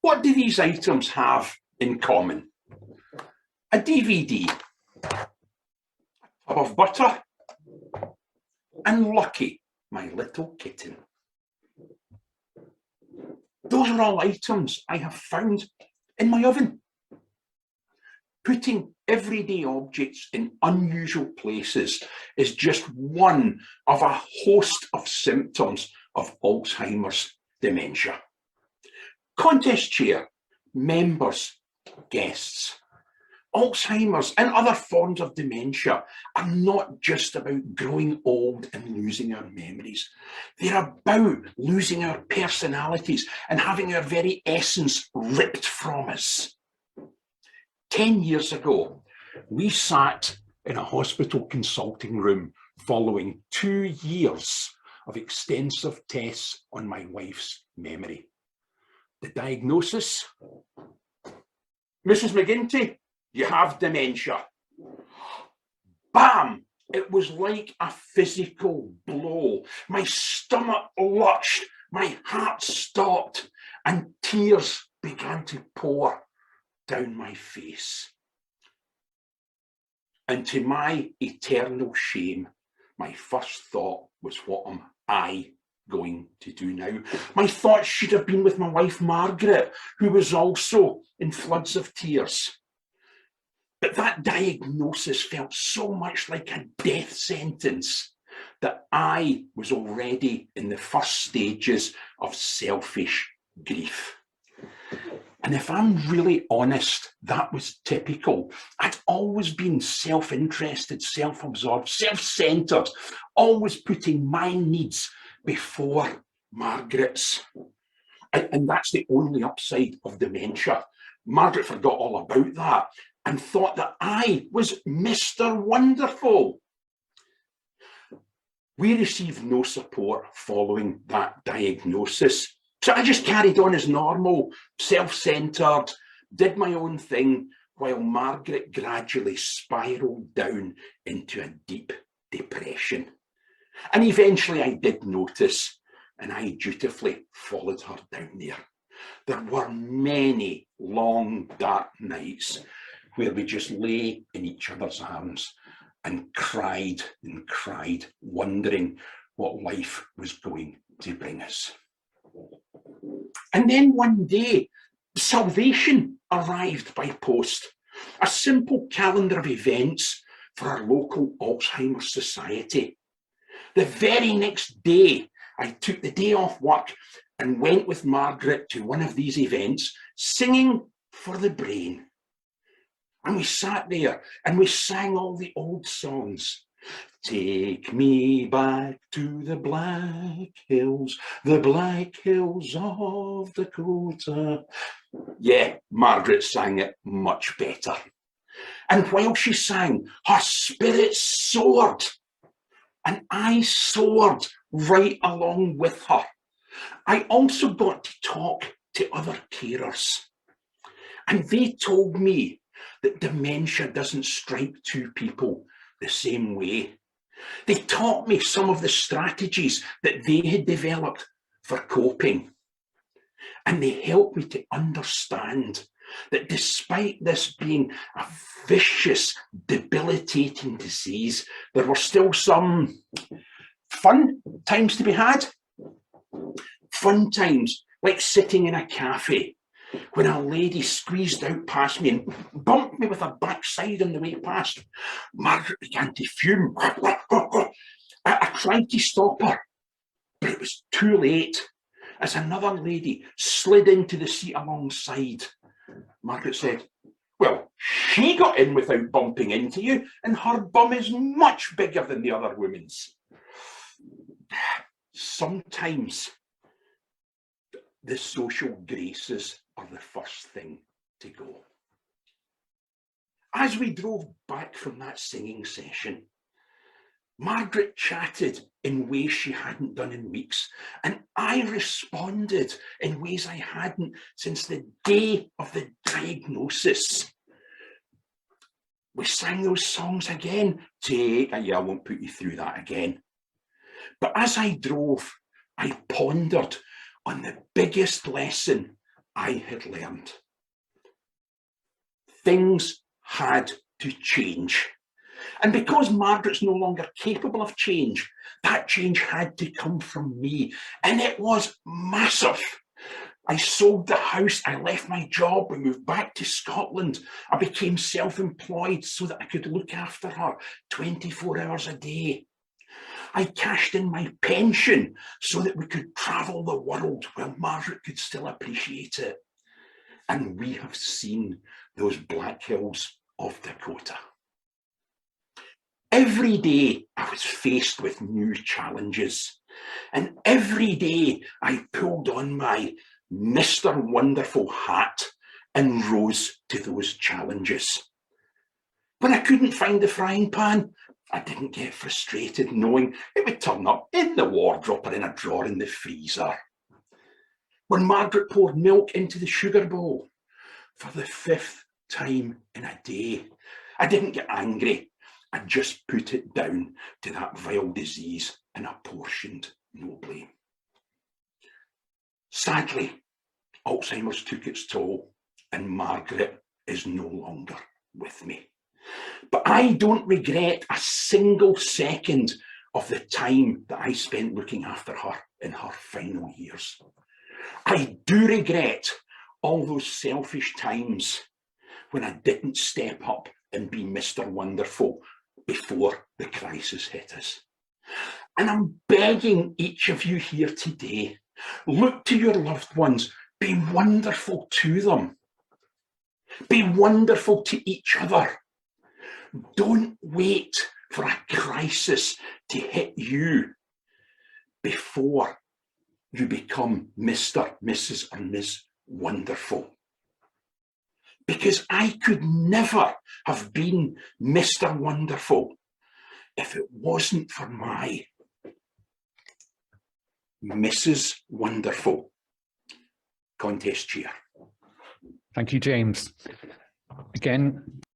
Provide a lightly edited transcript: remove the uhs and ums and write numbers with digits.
What do these items have in common? A DVD, a tub of butter, and Lucky, my little kitten. Those are all items I have found in my oven. Putting everyday objects in unusual places is just one of a host of symptoms of Alzheimer's dementia. Contest chair, members, guests. Alzheimer's and other forms of dementia are not just about growing old and losing our memories. They're about losing our personalities and having our very essence ripped from us. 10 years ago, we sat in a hospital consulting room following 2 years of extensive tests on my wife's memory. The diagnosis? Mrs. McGinty, you have dementia. Bam! It was like a physical blow. My stomach lurched, my heart stopped, and tears began to pour down my face. And to my eternal shame, my first thought was, what am I going to do now? My thoughts should have been with my wife Margaret, who was also in floods of tears. But that diagnosis felt so much like a death sentence that I was already in the first stages of selfish grief. And if I'm really honest, that was typical. I'd always been self-interested, self-absorbed, self-centered, always putting my needs before Margaret's. And that's the only upside of dementia. Margaret forgot all about that and thought that I was Mr. Wonderful. We received no support following that diagnosis. So I just carried on as normal, self-centered, did my own thing, while Margaret gradually spiraled down into a deep depression. And eventually I did notice, and I dutifully followed her down there. There were many long, dark nights where we just lay in each other's arms and cried, wondering what life was going to bring us. And then one day, salvation arrived by post, a simple calendar of events for our local Alzheimer's Society. The very next day, I took the day off work and went with Margaret to one of these events, singing for the brain. And we sat there and we sang all the old songs. Take me back to the Black Hills of Dakota. Yeah, Margaret sang it much better. And while she sang, her spirit soared. And I soared right along with her. I also got to talk to other carers. And they told me that dementia doesn't strike two people the same way. They taught me some of the strategies that they had developed for coping. And they helped me to understand that despite this being a vicious, debilitating disease, there were still some fun times to be had. Fun times like sitting in a cafe when a lady squeezed out past me and bumped me with her backside on the way past. Margaret began to fume. I tried to stop her, but it was too late as another lady slid into the seat alongside. Margaret said, well, she got in without bumping into you, and her bum is much bigger than the other woman's. Sometimes the social graces are the first thing to go. As we drove back from that singing session, Margaret chatted in ways she hadn't done in weeks, and I responded in ways I hadn't since the day of the diagnosis. We sang those songs again. I won't put you through that again. But as I drove, I pondered on the biggest lesson I had learned. Things had to change. And because Margaret's no longer capable of change, that change had to come from me. And it was massive. I sold the house, I left my job, we moved back to Scotland. I became self-employed so that I could look after her 24 hours a day. I cashed in my pension so that we could travel the world while Margaret could still appreciate it. And we have seen those Black Hills of Dakota. Every day I was faced with new challenges, and every day I pulled on my Mr. Wonderful hat and rose to those challenges. When I couldn't find the frying pan, I didn't get frustrated knowing it would turn up in the wardrobe or in a drawer in the freezer. When Margaret poured milk into the sugar bowl for the 5th time in a day, I didn't get angry. I just put it down to that vile disease and apportioned no blame. Sadly, Alzheimer's took its toll and Margaret is no longer with me. But I don't regret a single second of the time that I spent looking after her in her final years. I do regret all those selfish times when I didn't step up and be Mr. Wonderful before the crisis hit us. And I'm begging each of you here today, look to your loved ones, be wonderful to them. Be wonderful to each other. Don't wait for a crisis to hit you before you become Mr., Mrs. or Ms. Wonderful. Because I could never have been Mr. Wonderful if it wasn't for my Mrs. Wonderful contest chair. Thank you, James. Again,